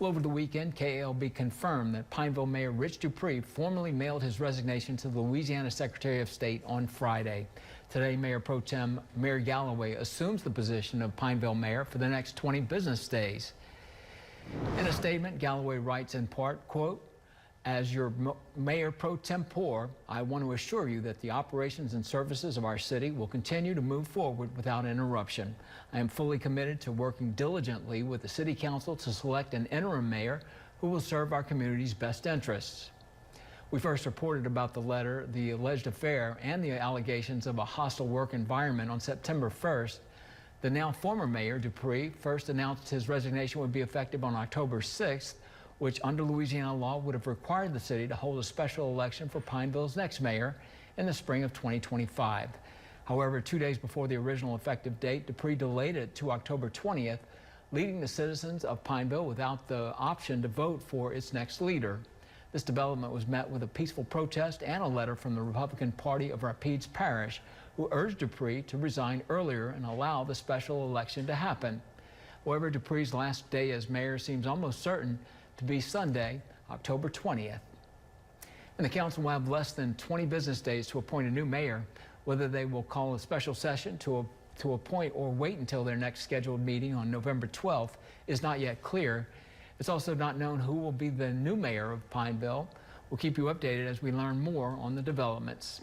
Well, over the weekend, KALB confirmed that Pineville Mayor Rich Dupree formally mailed his resignation to the Louisiana Secretary of State on Friday. Today, Mayor Pro Tem Mary Galloway assumes the position of Pineville Mayor for the next 20 business days. In a statement, Galloway writes in part, quote, "As your Mayor Pro Tempore, I want to assure you that the operations and services of our city will continue to move forward without interruption. I am fully committed to working diligently with the City Council to select an interim mayor who will serve our community's best interests." We first reported about the letter, the alleged affair, and the allegations of a hostile work environment on September 1st. The now former Mayor Dupree first announced his resignation would be effective on October 6th, which under Louisiana law would have required the city to hold a special election for Pineville's next mayor in the spring of 2025. However, 2 days before the original effective date, Dupree delayed it to October 20th, leaving the citizens of Pineville without the option to vote for its next leader. This development was met with a peaceful protest and a letter from the Republican Party of Rapides Parish, who urged Dupree to resign earlier and allow the special election to happen. However, Dupree's last day as mayor seems almost certain to be Sunday, October 20th. And the council will have less than 20 business days to appoint a new mayor. Whether they will call a special session to appoint or wait until their next scheduled meeting on November 12th is not yet clear. It's also not known who will be the new mayor of Pineville. We'll keep you updated as we learn more on the developments.